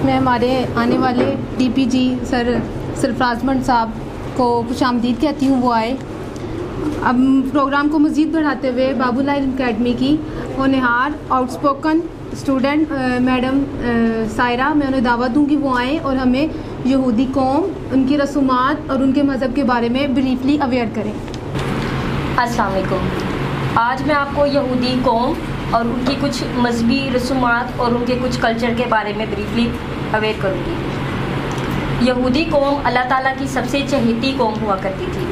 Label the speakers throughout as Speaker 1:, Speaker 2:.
Speaker 1: میں ہمارے آنے والے ڈی پی جی سر سرفراز منڈ صاحب کو خوش آمدید کہتی ہوں، وہ آئے۔ اب پروگرام کو مزید بڑھاتے ہوئے بابو لائل اکیڈمی کی ہونہار outspoken student madam Saira, میں انہیں دعوت دوں گی وہ آئیں اور ہمیں یہودی قوم، ان کی رسومات اور ان کے مذہب کے بارے میں بریفلی اویئر کریں۔
Speaker 2: السلام علیکم۔ آج میں آپ کو یہودی قوم اور ان کی کچھ مذہبی رسومات اور ان کے کچھ کلچر کے بارے میں بریفلی اویئر کروں گی۔ یہودی قوم اللہ تعالیٰ کی سب سے چہیتی قوم ہوا کرتی تھی۔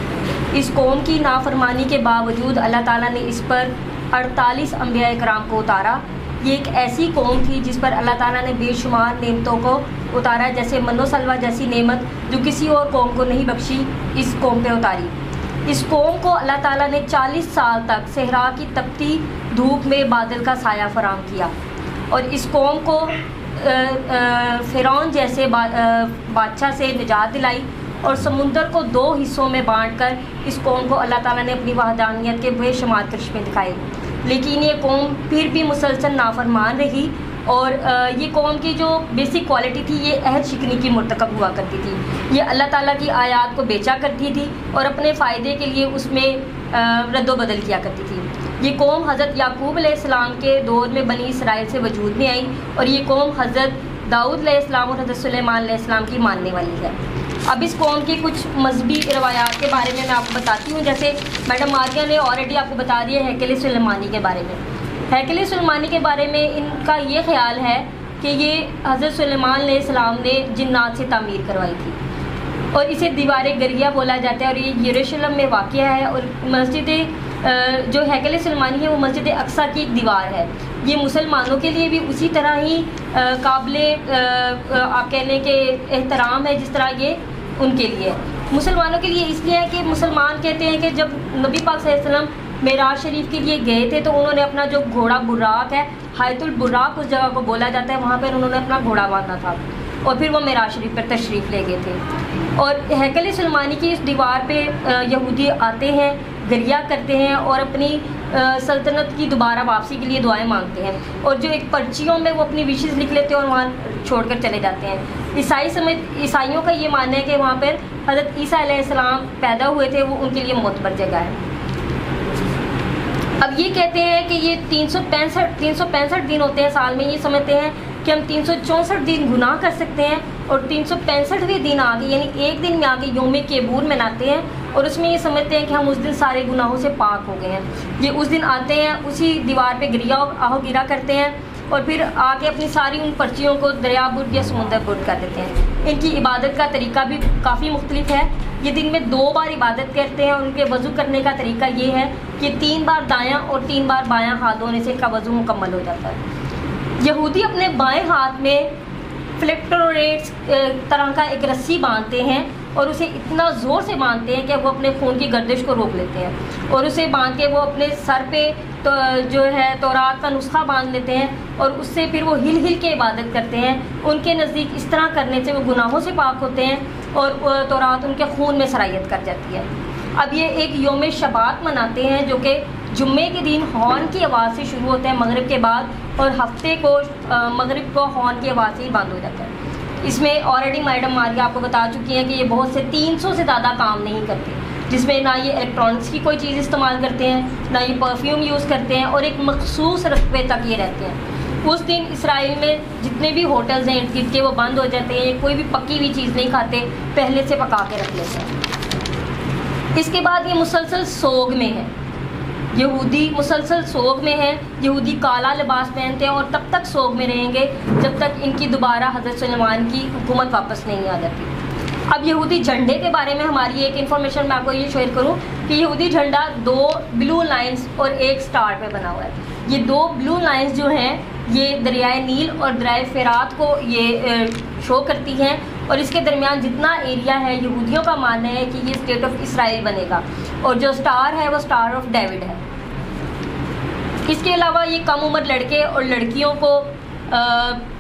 Speaker 2: اس قوم کی نافرمانی کے باوجود اللہ تعالیٰ نے اس پر 48 انبیاء کرام کو اتارا۔ یہ ایک ایسی قوم تھی جس پر اللہ تعالیٰ نے بے شمار نعمتوں کو اتارا، جیسے من و سلوہ جیسی نعمت جو کسی اور قوم کو نہیں بخشی، اس قوم پہ اتاری۔ اس قوم کو اللہ تعالیٰ نے 40 سال تک صحرا کی تپتی دھوپ میں بادل کا سایہ فراہم کیا، اور اس قوم کو فرعون جیسے بادشاہ سے نجات دلائی، اور سمندر کو 2 حصوں میں بانٹ کر اس قوم کو اللہ تعالیٰ نے اپنی وحدانیت کے بے شمار کرشمے دکھائے۔ لیکن یہ قوم پھر بھی مسلسل نافرمان رہی، اور یہ قوم کی جو بیسک کوالٹی تھی، یہ عہد شکنی کی مرتکب ہوا کرتی تھی۔ یہ اللہ تعالیٰ کی آیات کو بیچا کرتی تھی اور اپنے فائدے کے لیے اس میں رد و بدل کیا کرتی تھی۔ یہ قوم حضرت یعقوب علیہ السلام کے دور میں بنی اسرائیل سے وجود میں آئی، اور یہ قوم حضرت داؤد علیہ السلام اور حضرت سلیمان علیہ السلام کی ماننے والی ہے۔ اب اس قوم کی کچھ مذہبی روایات کے بارے میں آپ کو بتاتی ہوں، جیسے میڈم ماریہ نے آلریڈی آپ کو بتا دیا ہے ہیکل سلیمانی کے بارے میں۔ ہیکل سلیمانی کے بارے میں ان کا یہ خیال ہے کہ یہ حضرت سلیمان علیہ السلام نے جنات سے تعمیر کروائی تھی، اور اسے دیوار گریہ بولا جاتا ہے، اور یہ یروشلم میں واقع ہے۔ اور مسجد جو ہیکل سلیمانی ہے وہ مسجد اقصیٰ کی ایک دیوار ہے۔ یہ مسلمانوں کے لیے بھی اسی طرح ہی قابل آپ کہہ لیں کہ احترام ہے جس طرح یہ ان کے لیے مسلمانوں کے لیے اس لیے ہے کہ مسلمان کہتے ہیں کہ جب نبی پاک صلی اللہ علیہ وسلم معراج شریف کے لیے گئے تھے تو انہوں نے اپنا جو گھوڑا براق ہے، حایۃ البراق اس جگہ کو بولا جاتا ہے، وہاں پر انہوں نے اپنا گھوڑا باندھا تھا، اور پھر وہ معراج شریف پر تشریف لے گئے تھے۔ اور ہیکل سلیمانی کی اس دیوار پہ یہودی آتے ہیں، گریہ کرتے ہیں اور اپنی سلطنت کی دوبارہ واپسی کے لیے دعائیں مانگتے ہیں، اور جو ایک پرچیوں میں وہ اپنی وشز لکھ لیتے ہیں اور وہاں چھوڑ کر چلے جاتے ہیں۔ عیسائیوں کا یہ ماننا ہے کہ وہاں پر حضرت عیسیٰ علیہ السلام پیدا ہوئے تھے، وہ ان کے لیے معتبر جگہ ہے۔ اب یہ کہتے ہیں کہ یہ 365 دن ہوتے ہیں سال میں، یہ سمجھتے ہیں کہ ہم 364 دن گناہ کر سکتے ہیں، اور 365ویں دن آگے یعنی ایک دن میں آگے یوم کیبور مناتے ہیں، اور اس میں یہ سمجھتے ہیں کہ ہم اس دن سارے گناہوں سے پاک ہو گئے ہیں۔ یہ اس دن آتے ہیں، اسی دیوار پہ آہو گرا کرتے ہیں، اور پھر آ کے اپنی ساری ان پرچیوں کو دریا برد یا سمندر برد کر دیتے ہیں۔ ان کی عبادت کا طریقہ بھی کافی مختلف ہے۔ یہ دن میں 2 بار عبادت کرتے ہیں، اور ان کے وضو کرنے کا طریقہ یہ ہے کہ 3 بار دایاں اور 3 بار بایاں ہاتھ دھونے سے ان کا وضو مکمل ہو جاتا ہے۔ یہودی اپنے بائیں ہاتھ میں فلیکٹوریٹس طرح کا ایک رسی باندھتے ہیں، اور اسے اتنا زور سے باندھتے ہیں کہ وہ اپنے خون کی گردش کو روک لیتے ہیں، اور اسے باندھ کے وہ اپنے سر پہ تو جو ہے تورات کا نسخہ باندھ لیتے ہیں، اور اس سے پھر وہ ہل ہل کے عبادت کرتے ہیں۔ ان کے نزدیک اس طرح کرنے سے وہ گناہوں سے پاک ہوتے ہیں، اور تورات ان کے خون میں سرایت کر جاتی ہے۔ اب یہ ایک یوم شبات مناتے ہیں جو کہ جمعے کے دن ہارن کی آواز سے شروع ہوتا ہے مغرب کے بعد، اور ہفتے کو مغرب کو ہارن کی آواز سے ہی بند ہو جاتا ہے۔ اس میں آلریڈی میڈم ماریہ آپ کو بتا چکی ہیں کہ یہ بہت سے 300 سے زیادہ کام نہیں کرتے، جس میں نہ یہ الیکٹرانکس کی کوئی چیز استعمال کرتے ہیں، نہ یہ پرفیوم یوز کرتے ہیں، اور ایک مخصوص رقبے تک یہ رہتے ہیں۔ اس دن اسرائیل میں جتنے بھی ہوٹلز ہیں ارد گرد کے وہ بند ہو جاتے ہیں، کوئی بھی پکی ہوئی چیز نہیں کھاتے، پہلے سے پکا کے رکھ لیتے ہیں۔ اس کے بعد یہ مسلسل سوگ میں ہے، یہودی مسلسل سوگ میں ہیں۔ یہودی کالا لباس پہنتے ہیں اور تب تک سوگ میں رہیں گے جب تک ان کی دوبارہ حضرت سلیمان کی حکومت واپس نہیں آ جاتی۔ اب یہودی جھنڈے کے بارے میں ہماری ایک انفارمیشن میں آپ کو یہ شیئر کروں کہ یہودی جھنڈا 2 بلو لائنز اور 1 سٹار پہ بنا ہوا ہے۔ یہ 2 بلو لائنز جو ہیں یہ دریائے نیل اور دریائے فرات کو یہ شو کرتی ہیں، اور اس کے درمیان جتنا ایریا ہے یہودیوں کا ماننا ہے کہ یہ اسٹیٹ آف اسرائیل بنے گا، اور جو سٹار ہے وہ سٹار آف ڈیوڈ ہے۔ اس کے علاوہ یہ کم عمر لڑکے اور لڑکیوں کو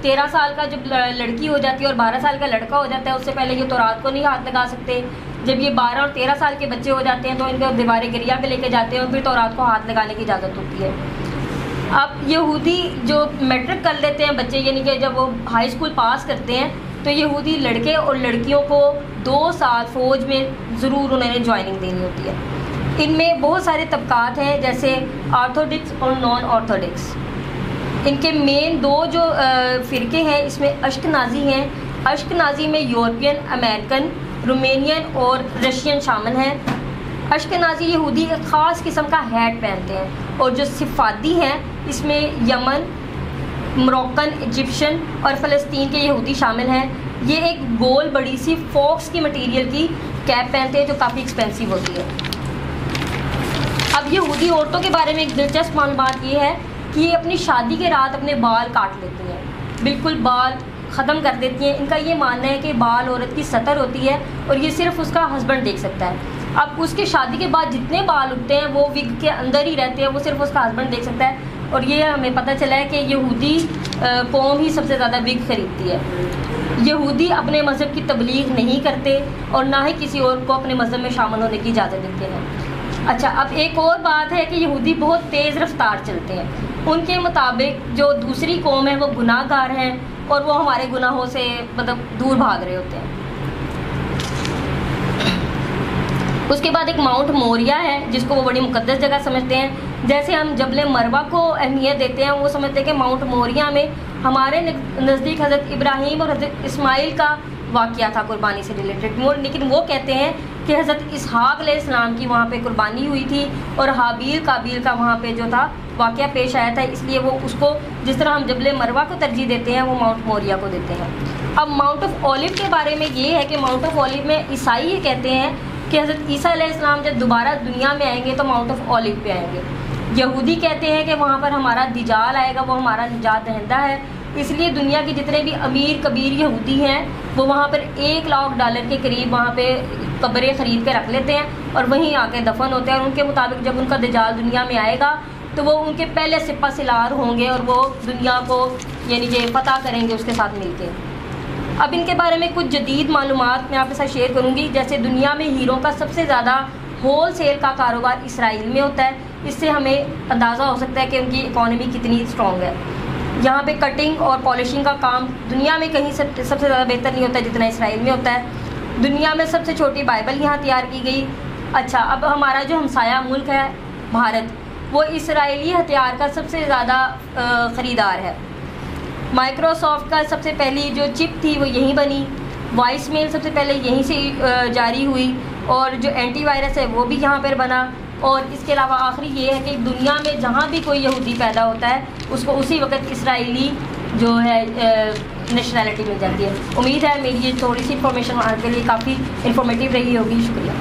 Speaker 2: 13 سال کا جب لڑکی ہو جاتی ہے اور 12 سال کا لڑکا ہو جاتا ہے، اس سے پہلے یہ تورات کو نہیں ہاتھ لگا سکتے۔ جب یہ 12 اور 13 سال کے بچے ہو جاتے ہیں تو ان کو دیوار گریہ پہ لے کے جاتے ہیں، اور پھر تورات کو ہاتھ لگانے کی اجازت ہوتی ہے۔ اب یہودی جو میٹرک کر لیتے ہیں بچے، یعنی کہ جب وہ ہائی اسکول پاس کرتے ہیں تو یہودی لڑکے اور لڑکیوں کو 2 سال فوج میں ضرور انہوں نے جوائننگ دینی ہوتی ہے. ان میں بہت سارے طبقات ہیں جیسے آرتھوڈکس اور نان آرتھوڈکس. ان کے مین 2 جو فرقے ہیں اس میں اشکنازی ہیں. اشکنازی میں یورپین، امریکن، رومینین اور رشین شامل ہیں. اشکنازی یہودی ایک خاص قسم کا ہیٹ پہنتے ہیں، اور جو سفادی ہیں اس میں یمن، مروکن، ایجپشن اور فلسطین کے یہودی شامل ہیں. یہ ایک گول بڑی سی فوکس کی مٹیریل کی کیپ پہنتے ہیں جو کافی ایکسپینسو ہوتی ہے. اب یہودی عورتوں کے بارے میں ایک دلچسپ معلومات یہ ہے کہ یہ اپنی شادی کے رات اپنے بال کاٹ لیتی ہیں، بالکل بال ختم کر دیتی ہیں. ان کا یہ ماننا ہے کہ بال عورت کی سطر ہوتی ہے اور یہ صرف اس کا ہسبینڈ دیکھ سکتا ہے. اب اس کے شادی کے بعد جتنے بال اگتے ہیں وہ وگ کے اندر ہی رہتے ہیں، وہ صرف اس کا ہسبینڈ دیکھ سکتا ہے. اور یہ ہمیں پتہ چلا ہے کہ یہودی قوم ہی سب سے زیادہ وگ خریدتی ہے. یہودی اپنے مذہب کی تبلیغ نہیں کرتے اور نہ ہی کسی اور کو اپنے مذہب میں شامل ہونے کی اجازت دیتے ہیں. اچھا، اب ایک اور بات ہے کہ یہودی بہت تیز رفتار چلتے ہیں. ان کے مطابق جو دوسری قوم ہے وہ گناہ گار ہیں اور وہ ہمارے گناہوں سے مطلب دور بھاگ رہے ہوتے ہیں. اس کے بعد ایک ماؤنٹ موریا ہے جس کو وہ بڑی مقدس جگہ سمجھتے ہیں. جیسے ہم جبل مروہ کو اہمیت دیتے ہیں، وہ سمجھتے ہیں کہ ماؤنٹ موریا میں ہمارے نزدیک حضرت ابراہیم اور حضرت اسماعیل کا واقعہ تھا قربانی سے ریلیٹڈ. لیکن وہ کہتے ہیں کہ حضرت اسحاق علیہ السلام کی وہاں پہ قربانی ہوئی تھی اور حابیل قابیل کا وہاں پہ جو تھا واقعہ پیش آیا تھا، اس لیے وہ اس کو جس طرح ہم جبل مروہ کو ترجیح دیتے ہیں وہ ماؤنٹ موریا کو دیتے ہیں. اب ماؤنٹ آف اولیو کے بارے میں یہ ہے کہ ماؤنٹ آف اولیو میں عیسائی یہ کہتے ہیں کہ حضرت عیسیٰ علیہ السلام جب دوبارہ دنیا میں آئیں گے تو ماؤنٹ آف اولیو پہ آئیں گے. یہودی کہتے ہیں کہ وہاں پر ہمارا دجال آئے گا، وہ ہمارا نجات دہندہ ہے، اس لیے دنیا کے جتنے بھی امیر کبیر یہودی ہیں وہ وہاں پر $1,00,000 کے قریب وہاں پہ قبریں خرید کے رکھ لیتے ہیں اور وہیں آ کے دفن ہوتے ہیں. اور ان کے مطابق جب ان کا دجال دنیا میں آئے گا تو وہ ان کے پہلے سپہ سالار ہوں گے اور وہ دنیا کو یعنی کہ فتح کریں گے اس کے ساتھ مل کے. اب ان کے بارے میں کچھ جدید معلومات میں آپ کے ساتھ شیئر کروں گی. جیسے دنیا میں ہیروں کا سب سے زیادہ ہول سیل کا کاروبار اسرائیل میں ہوتا ہے. اس سے ہمیں اندازہ ہو سکتا ہے کہ ان کی اکانومی کتنی اسٹرانگ ہے. یہاں پہ کٹنگ اور پالشنگ کا کام دنیا میں کہیں سب سے زیادہ بہتر نہیں ہوتا ہے جتنا اسرائیل میں ہوتا ہے. دنیا میں سب سے چھوٹی بائبل یہاں تیار کی گئی. اچھا، اب ہمارا جو ہمسایہ ملک ہے بھارت، وہ اسرائیلی ہتھیار کا سب سے زیادہ خریدار ہے. مائکروسافٹ کا سب سے پہلی جو چپ تھی وہ یہیں بنی. وائس میل سب سے پہلے یہیں سے جاری ہوئی اور جو اینٹی وائرس ہے وہ بھی یہاں پر بنا. اور اس کے علاوہ آخری یہ ہے کہ دنیا میں جہاں بھی کوئی یہودی پیدا ہوتا ہے اس کو اسی وقت اسرائیلی جو ہے نیشنلٹی مل جاتی ہے. امید ہے میری یہ تھوڑی سی انفارمیشن وہاں کے لیے کافی انفارمیٹیو رہی ہوگی. شکریہ.